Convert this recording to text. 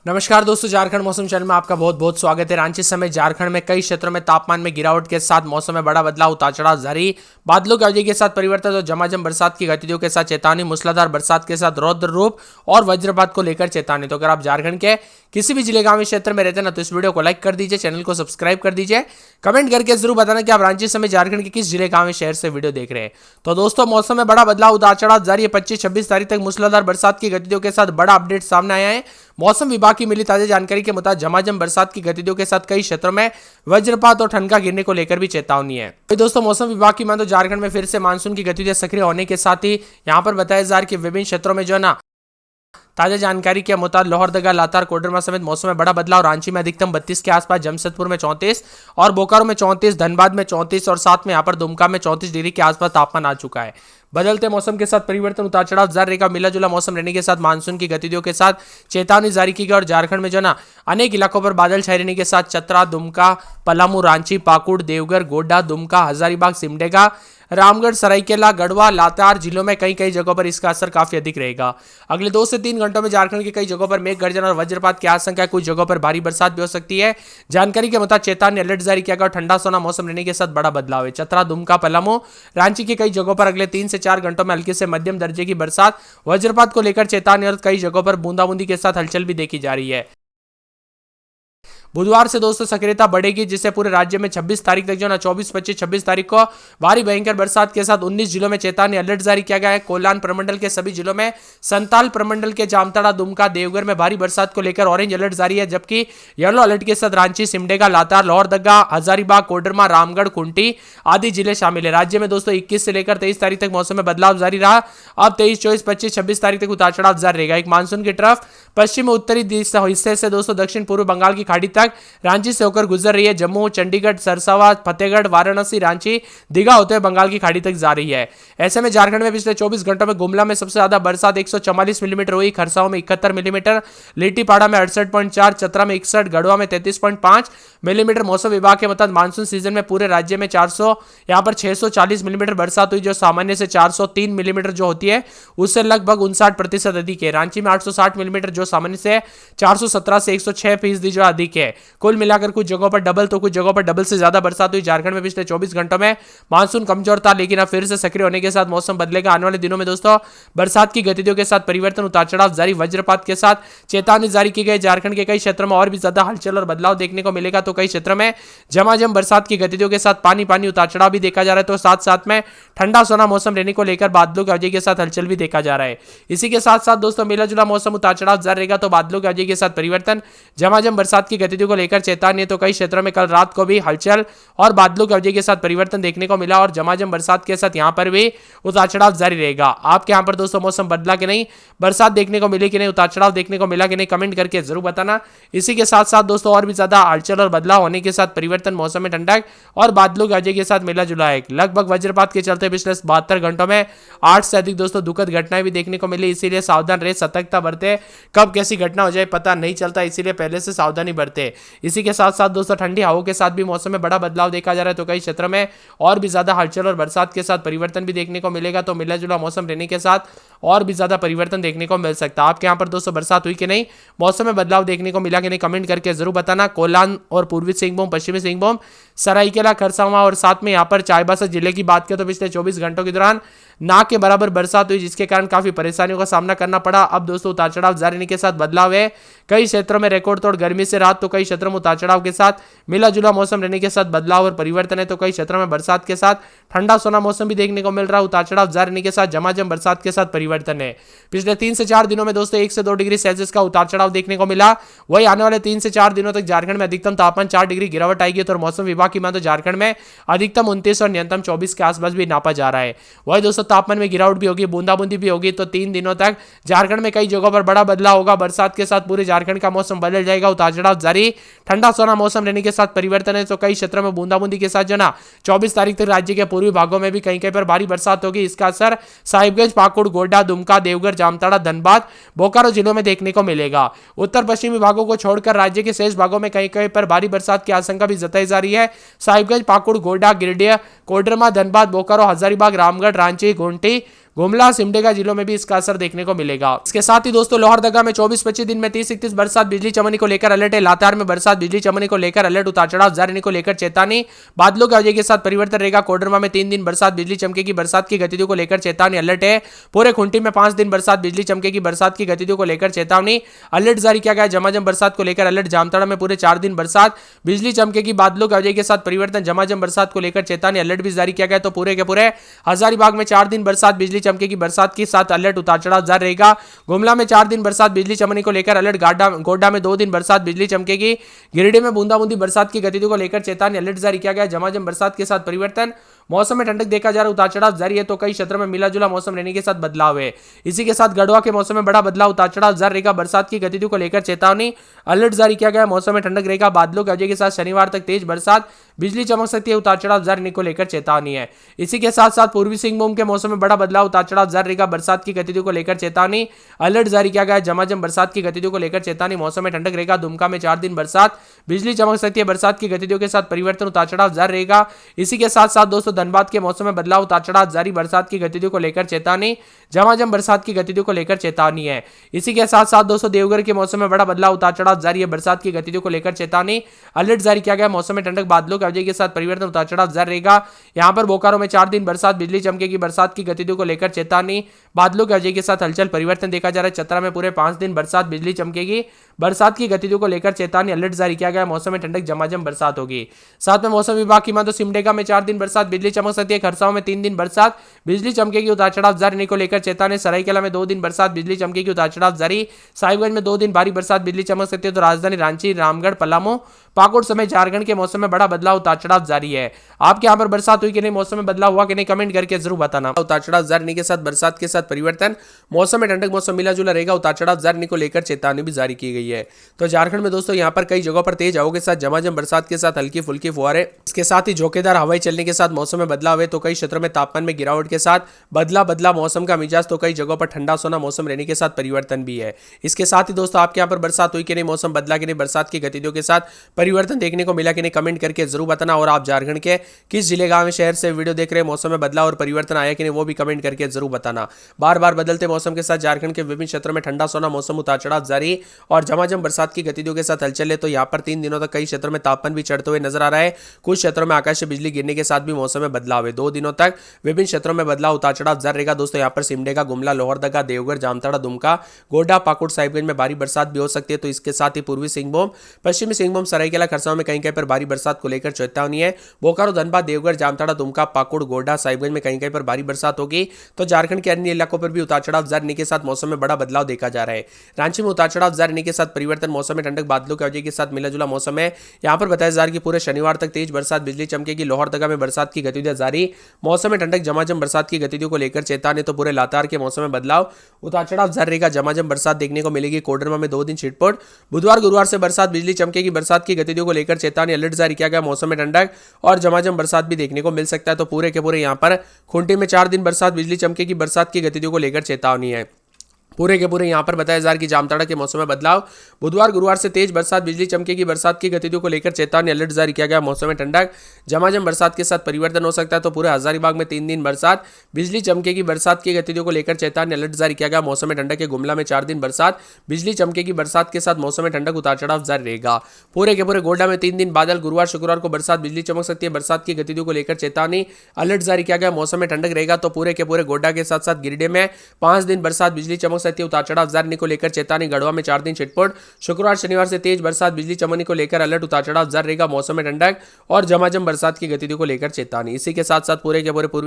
नमस्कार दोस्तों, झारखंड मौसम चैनल में आपका बहुत बहुत स्वागत है। रांची समेत झारखंड में कई क्षेत्रों में तापमान में गिरावट के साथ मौसम में बड़ा बदलाव, उतार चढ़ाव जारी, बादलों की अवधि के साथ परिवर्तन और झमाझम बरसात की गतिविधियों के साथ चेतावनी, मूसलाधार बरसात के साथ रौद्र रूप और वज्रपात को लेकर चेतावनी। तो अगर आप झारखंड के किसी भी जिले गांव क्षेत्र में रहते हैं ना, तो इस वीडियो को लाइक कर दीजिए, चैनल को सब्सक्राइब कर दीजिए, कमेंट करके जरूर बताना कि आप रांची समेत झारखंड के किस जिले गांव शहर से वीडियो देख रहे हैं। तो दोस्तों, मौसम में बड़ा बदलाव, उतार चढ़ाव जारी है। 25-26 तारीख तक मूसलाधार बरसात की गतिविधियों के साथ बड़ा अपडेट सामने आया है। मौसम विभाग की मिली ताजा जानकारी के मुताबिक झमाझम बरसात की गतिविधियों के साथ कई क्षेत्रों में वज्रपात और ठनका गिरने को लेकर भी चेतावनी है। तो दोस्तों, मौसम विभाग की माने तो झारखंड में फिर से मानसून की गतिविधियां सक्रिय होने के साथ ही यहां पर बताया जा रहा है कि विभिन्न क्षेत्रों में जो है ना, ताजा जानकारी के मुताबिक लोहरदगा, लातार, कोडरमा समेत मौसम में बड़ा बदलाव। रांची में अधिकतम 32 के आसपास, जमशेदपुर में 34 और बोकारो में 34, धनबाद में 34 और साथ में यहाँ पर दुमका में 34 डिग्री के आसपास तापमान आ चुका है। बदलते मौसम के साथ परिवर्तन, उतार चढ़ाव जारी रहेगा। मिला जुला मौसम रहने के साथ मानसून की गतिविधियों के साथ चेतावनी जारी की गई और झारखंड में जो ना अनेक इलाकों पर बादल छाए रहने के साथ चतरा, दुमका, पलामू, रांची, पाकुड़, देवघर, गोड्डा, दुमका, हजारीबाग, सिमडेगा, रामगढ़, सरायकेला, गढ़वा, लातेहार जिलों में कई कई जगहों पर इसका असर काफी अधिक रहेगा। अगले 2 से 3 घंटों में झारखंड के कई जगहों पर मेघ गर्जन और वज्रपात की आशंका है। कुछ जगहों पर भारी बरसात भी हो सकती है। जानकारी के मुताबिक चेतावनी अलर्ट जारी किया गया और ठंडा सोना मौसम रहने के साथ बड़ा बदलाव है। चतरा, दुमका, पलामू, रांची की कई जगहों पर अगले 3 से 4 घंटों में हल्की से मध्यम दर्जे की बरसात, वज्रपात को लेकर चेतावनी और कई जगहों पर बूंदाबूंदी के साथ हलचल भी देखी जा रही है। बुधवार से दोस्तों सक्रियता बढ़ेगी, जिससे पूरे राज्य में 26 तारीख तक जो ना 24, 25, 26 तारीख को भारी भयंकर बरसात के साथ 19 जिलों में चेतावनी अलर्ट जारी किया गया है। कोल्हान प्रमंडल के सभी जिलों में, संताल प्रमंडल के जामताड़ा, दुमका, देवघर में भारी बरसात को लेकर ऑरेंज अलर्ट जारी है, जबकि येलो अलर्ट के साथ रांची, सिमडेगा, लातार, लोहरदगा, हजारीबाग, कोडरमा, रामगढ़, खुंटी आदि जिले शामिल है। राज्य में दोस्तों 21 से लेकर 23 तारीख तक मौसम में बदलाव जारी रहा। अब 23, 24, 25, 26 तारीख तक उतार चढ़ाव जारी रहेगा। एक मानसून की ट्रफ पश्चिम उत्तरी हिस्से से दोस्तों दक्षिण पूर्व बंगाल की खाड़ी तक रांची से होकर गुजर रही है। जम्मू, चंडीगढ़, सरसावा, फतेहगढ़, वाराणसी, रांची, दीघा होते हुए बंगाल की खाड़ी तक जा रही है। ऐसे में झारखंड में पिछले 24 घंटों में गुमला में सबसे ज्यादा बरसात 144 मिलीमीटर हुई, खरसावा में 71 मिलीमीटर, लिट्टीपाड़ा में 68.4, चतरा में 61, गढ़वा में 33.5 मिलीमीटर। मौसम विभाग के मुताबिक मानसून सीजन में पूरे राज्य में 640 मिलीमीटर बरसात हुई, जो सामान्य से 403 मिलीमीटर जो होती है उससे लगभग 59% अधिक है। रांची में 860 मिलीमीटर, जो सामान्य से 417 से 106% जो अधिक है। कुल मिलाकर कुछ जगहों पर डबल तो कुछ जगहों पर डबल से ज्यादा बरसात हुई। झारखंड में पिछले 24 घंटों में मानसून कमजोर था, लेकिन अब फिर से सक्रिय होने के साथ मौसम बदलेगा। आने वाले दिनों में दोस्तों बरसात की गतिविधियों के साथ परिवर्तन, उतार चढ़ाव जारी, वज्रपात के साथ चेतावनी जारी की गई। झारखंड के कई क्षेत्रों में और भी ज्यादा हलचल और बदलाव देखने को मिलेगा। तो कई क्षेत्रों में झमाझम बरसात की गतिविधियों के साथ पानी पानी उतार चढ़ाव भी देखा जा रहा है। तो साथ साथ में ठंडा सोना मौसम रहने को लेकर बादलों की अवधि के साथ हलचल भी देखा जा रहा है। इसी के साथ साथ दोस्तों मिला जुला मौसम, उतार चढ़ाव जारी रहेगा। तो बादलों की अवधि के साथ परिवर्तन, झमाझम बरसात की गतिविधियों को लेकर चेतावनी। तो कई क्षेत्रों में कल रात को भी हलचल और बादलों की अवधि के साथ परिवर्तन देखने को मिला और झमाझम बरसात के साथ यहां पर भी उतार चढ़ाव जारी रहेगा। आपके यहां पर दोस्तों मौसम बदला कि नहीं, बरसात देखने को मिली कि नहीं, उतार चढ़ाव देखने को मिला कि नहीं, कमेंट करके जरूर बताना। इसी के साथ साथ दोस्तों और भी ज्यादा हलचल और बदलाव होने के साथ परिवर्तन, मौसम में ठंडक और बादलों की अवधि के साथ मिला जुला है। लगभग वज्रपात के चलते पिछले 72 घंटों में 8 से अधिक दोस्तों दुखद घटनाएं भी देखने को मिली। इसीलिए सावधान रहे, सतर्कता बरते, कब कैसी घटना हो जाए पता नहीं चलता, इसीलिए पहले से सावधानी बरते। इसी के साथ साथ दोस्तों ठंडी हवाओं के साथ भी मौसम में बड़ा बदलाव देखा जा रहा है। तो कई क्षेत्रों में और भी ज्यादा हलचल और बरसात के साथ परिवर्तन भी देखने को मिलेगा। तो मिला जुला मौसम रहने के साथ और भी ज्यादा परिवर्तन देखने को मिल सकता है। आपके यहाँ पर दोस्तों बरसात हुई कि नहीं, मौसम में बदलाव देखने को मिला कि नहीं, कमेंट करके जरूर बताना। कोल्हान और पूर्वी सिंहभूम, पश्चिमी सिंहभूम, सरायकेला, खरसावा और साथ में यहाँ पर चाईबासा जिले की बात करें तो पिछले 24 घंटों के दौरान ना के बराबर बरसात हुई, जिसके कारण काफी परेशानियों का सामना करना पड़ा। अब दोस्तों उतार चढ़ाव जारी रहने के साथ बदलाव है। कई क्षेत्रों में रिकॉर्ड तोड़ गर्मी से राहत, तो कई क्षेत्रों में उतार चढ़ाव के साथ मिला जुला मौसम रहने के साथ बदलाव और परिवर्तन है। तो कई क्षेत्रों में बरसात के साथ ठंडा सोना मौसम भी देखने को मिल रहा है। उतार चढ़ाव जारी रहने के साथ झमाझम बरसात के साथ परिवर्तन है। पिछले 3 से 4 दिनों में दोस्तों 1 से 2 डिग्री सेल्सियस का उतार चढ़ाव देखने को मिला। वही आने वाले 3 से 4 दिनों तक झारखंड में अधिकतम तापमान 4 डिग्री गिरावट आएगी। तो मौसम विभाग की माने तो झारखंड में अधिकतम 29 और न्यूनतम 24 के आसपास भी नापा जा रहा है। वही दोस्तों तापमान में गिरावट भी होगी, बूंदाबूंदी भी होगी। तो 3 दिनों तक झारखंड में कई जगहों पर बड़ा बदलाव होगा। बरसात के साथ पूरे झारखंड का मौसम बदल जाएगा। उतार चढ़ाव जारी, ठंडा सोना मौसम रहने के साथ परिवर्तन है। तो कई क्षेत्रों में बूंदाबूंदी के साथ जो ना 24 तारीख तक राज्य के पूर्वी भागों में भी कहीं कहीं पर भारी बरसात होगी। इसका असर साहिबगंज, पाकुड़, गोड्डा, दुमका, देवघर, जामताड़ा, धनबाद, बोकारो जिलों में देखने को मिलेगा। उत्तर पश्चिमी भागों को छोड़कर राज्य के शेष भागों में कहीं कहीं पर भारी बरसात की आशंका भी जताई जा रही है। साहिबगंज, पाकुड़, गोड्डा, गिरिडीह, कोडरमा, धनबाद, बोकारो, हजारीबाग, रामगढ़, रांची, गोंटी, गुमला सिमडेगा जिलों में भी इसका असर देखने को मिलेगा। इसके साथ ही दोस्तों लोहरदगा में 24-25 दिन में 30-31 बरसात, बिजली चमनी को लेकर अलर्ट है। लातेहार में बरसात, बिजली चमनी को लेकर अलर्ट, उतार चढ़ाव जारी रहने को लेकर चेतावनी। बादलों की वजह के साथ परिवर्तन रहेगा। कोडरमा में 3 दिन बरसात, बिजली चमकेगी, बरसात की गतिविधियों को लेकर चेतावनी, अलर्ट है। पूरे खूंटी में 5 दिन बरसात, बिजली चमकेगी, बरसात की गतिविधियों को लेकर चेतावनी, अलर्ट जारी किया गया। झमाझम बरसात को लेकर अलर्ट। जामताड़ा में पूरे 4 दिन बरसात, बिजली चमकेगी, बादलों की वजह के साथ परिवर्तन, झमाझम बरसात को लेकर चेतावनी, अलर्ट भी जारी किया गया। तो पूरे के पूरे हजारीबाग में 4 दिन बरसात, बिजली चमकेगी, बरसात के साथ अलर्ट, उतार चढ़ाव जारी रहेगा। गुमला में 4 दिन बरसात, बिजली चमनी को लेकर अलर्ट। गोड्डा में 2 दिन बरसात, बिजली चमकेगी। गिरिडीह में बूंदाबूंदी बरसात की गतिविधियों को लेकर चेतावनी, अलर्ट जारी किया गया। झमाझम बरसात के साथ परिवर्तन, मौसम में ठंडक देखा जा रहा है, उतार चढ़ाव जारी है। तो कई क्षेत्रों में मिला जुला मौसम रहने के साथ बदलाव है। इसी के साथ गढ़वा के मौसम में बड़ा बदलाव, उतार चढ़ाव जारी रहेगा। बरसात की गतिविधियों को लेकर चेतावनी, अलर्ट जारी किया गया। मौसम में ठंडक रहेगा। बादलों की वजह के साथ शनिवार तक तेज बरसात, बिजली चमक सकती है, उतार चढ़ाव जारी रहने को लेकर चेतावनी है। इसी के साथ साथ पूर्वी सिंहभूम के मौसम में बड़ा बदलाव, उतार चढ़ाव जारी रहेगा। बरसात की गतिविधियों को लेकर चेतावनी, अलर्ट जारी किया गया। झमाझम बरसात की गतिविधियों को लेकर चेतावनी, मौसम में ठंडक रहेगा। दुमका में 4 दिन बरसात, बिजली चमक सकती है, बरसात की गतिविधियों के साथ परिवर्तन, उतार चढ़ाव जारी रहेगा। इसी के साथ साथ दोस्तों धनबाद के मौसम में बदलाव, उतार चढ़ाव जारी, बरसात की गतिविधियों को लेकर चेतावनी, झमाझम बरसात की गतिविधियों को लेकर चेतावनी है। इसी के साथ साथ दोस्तों देवघर के मौसम में बड़ा बदलाव, उतार चढ़ाव जारी है, बरसात की गतिविधियों को लेकर चेतावनी, अलर्ट जारी किया गया। मौसम में ठंडक, बादलों की वजह के साथ परिवर्तन, उतार चढ़ाव जारी रहेगा। यहां पर बोकारो में 4 दिन बरसात, बिजली चमकेगी, बरसात की गतिविधियों को लेकर चेतावनी, बादलों की वजह के साथ हलचल, परिवर्तन देखा जा रहा है। चतरा में पूरे 5 दिन बरसात, बिजली चमकेगी, बरसात की गतिविधियों को लेकर चेतावनी, अलर्ट जारी किया गया। मौसम में ठंडक, झमाझम बरसात होगी। साथ में मौसम विभाग की मानो सिमडेगा में 4 दिन बरसात, बिजली चमक सकती है। खरसावां में 3 दिन बरसात, बिजली चमकेगी, उतार चढ़ाव जारी रहने को लेकर चेतावनी। सरायकेला में 2 दिन बरसात, बिजली चमकेगी, उतार चढ़ाव जारी। साहिबगंज में 2 दिन भारी बरसात, बिजली चमक सकती है। तो राजधानी रांची, रामगढ़, पलामू, पाकुड़ समेत झारखंड के मौसम में बड़ा बदलाव, उतार चढ़ाव जारी है। आपके यहाँ पर बरसात हुई कि नहीं, मौसम में बदलाव हुआ कि नहीं, कमेंट करके जरूर बताना। उतार चढ़ाव जारी रहने के साथ बरसात के साथ परिवर्तन, मौसम में ठंडक, मौसम मिला जुला रहेगा, उतार चढ़ाव जारी रहने को लेकर चेतावनी भी जारी की गई है। तो झारखंड में दोस्तों यहाँ पर कई जगहों पर तेज हवाओं के साथ झमाझम बरसात के साथ हल्की फुल्की फुहारे, इसके साथ ही झोंकेदार हवाएं चलने के साथ मौसम में बदलाव है। तो कई क्षेत्रों में तापमान में गिरावट के साथ बदला मौसम का मिजाज, तो कई जगहों पर ठंडा सोना मौसम रहने के साथ परिवर्तन भी है। इसके साथ ही दोस्तों आपके यहाँ पर बरसात हुई कि नहीं, मौसम बदला कि नहीं, बरसात की गतिविधियों के साथ परिवर्तन देखने को मिला कि नहीं, कमेंट करके जरूर बताना। और आप झारखंड के किस जिले, गांव, शहर से वीडियो देख रहे हैं, मौसम में बदलाव और परिवर्तन आया कि नहीं, वो भी कमेंट करके जरूर बताना। बार बार बदलते मौसम के साथ झारखंड के विभिन्न क्षेत्रों में ठंडा सोना मौसम, उतार चढ़ाव जारी और झमाझम बरसात की गतिविधियों के साथ हलचल है। तो यहाँ पर 3 दिनों तक कई क्षेत्रों में तापमान भी चढ़ते हुए नजर आ रहा है। कुछ क्षेत्रों में आकाश से बिजली गिरने के साथ भी मौसम में बदलाव है। 2 दिनों तक विभिन्न क्षेत्रों में बदलाव, उतार चढ़ाव जारी रहेगा। दोस्तों यहाँ पर सिमडेगा, गुमला, लोहरदगा, देवघर, जामताड़ा, दुमका, गोड्डा, पाकुड़, साहिबगंज में भारी बरसात भी हो सकती है। तो इसके साथ ही पूर्वी सिंहभूम, पश्चिमी सिंहभूम, सरायकेला, खरसावां में कहीं कहीं पर भारी बरसात को लेकर चेतावनी है। बोकारो, धनबाद, देवघर, जामताड़ा, दुमका, पाकुड़, गोड्डा, साहिबगंज में कहीं कहीं पर भारी बरसात होगी। तो झारखंड के अन्य इलाकों पर भी उतार चढ़ाव जारी रहने के साथ मौसम में बड़ा बदलाव देखा जा रहा है। रांची में उतार चढ़ाव जारी रहने के साथ परिवर्तन, मौसम में ठंडक, बादलों की वजह के साथ मिला जुला मौसम है। यहाँ पर बताया जा रहा है कि पूरे शनिवार तक तेज बरसात, बिजली चमकेगी। लोहरदगा में बरसात की गतिविधियां जारी, मौसम में ठंडक, झमाझम बरसात की गतिविधियों को लेकर चेतावनी। तो पूरे लातेहार के मौसम में बदलाव, उतार चढ़ाव जारी रहेगा। झमाझम बरसात देखने को मिलेगी। कोडरमा में 2 दिन छिटपुट, बुधवार गुरुवार से बरसात, बिजली चमकेगी, बरसात की गतिविधियों को लेकर चेतावनी, अलर्ट जारी किया गया। मौसम में ठंडक और झमाझम बरसात भी देखने को मिल सकता है। तो पूरे के पूरे यहाँ पर खूंटी में 4 दिन बरसात, बिजली चमकेगी, बरसात की गतिविधियों को लेकर चेतावनी है। पूरे के पूरे यहाँ पर बताया जा रहा है कि जामताड़ा के मौसम में बदलाव, बुधवार गुरुवार से तेज बरसात, बिजली चमकेगी, बरसात की गतिविधियों को लेकर चेतावनी, अलर्ट जारी किया गया। मौसम में ठंडक, झमाझम बरसात के साथ परिवर्तन हो सकता है। तो पूरे हजारीबाग में 3 दिन बरसात, बिजली चमकेगी, बरसात की गतिविधियों को लेकर चेतावनी, अलर्ट जारी किया गया। मौसम में ठंडक के गुमला में 4 दिन बरसात, बिजली चमकेगी, बरसात के साथ मौसम में ठंडक, उतार चढ़ाव जारी रहेगा। पूरे के पूरे गोड्डा में 3 दिन बादल, गुरुवार शुक्रवार को बरसात, बिजली चमक सकती है, बरसात की गतिविधियों को लेकर चेतावनी, अलर्ट जारी किया गया। मौसम में ठंडक रहेगा। तो पूरे के पूरे गोड्डा के साथ साथ गिरिडीह में 5 दिन बरसात, बिजली चमक सकती है, उतार चढ़ाव को लेकर चेतावनी। गढ़वा में 4 दिन छिटपुट, शुक्रवार शनिवार से तेज बरसात, बिजली चमनी को लेकर अलर्ट, उतार चढ़ाव जारी रहेगा। मौसम में ठंडक और झमाझम बरसात की गतिविधियों को लेकर चेतावनी। इसी के साथ साथ पूरे के पूरे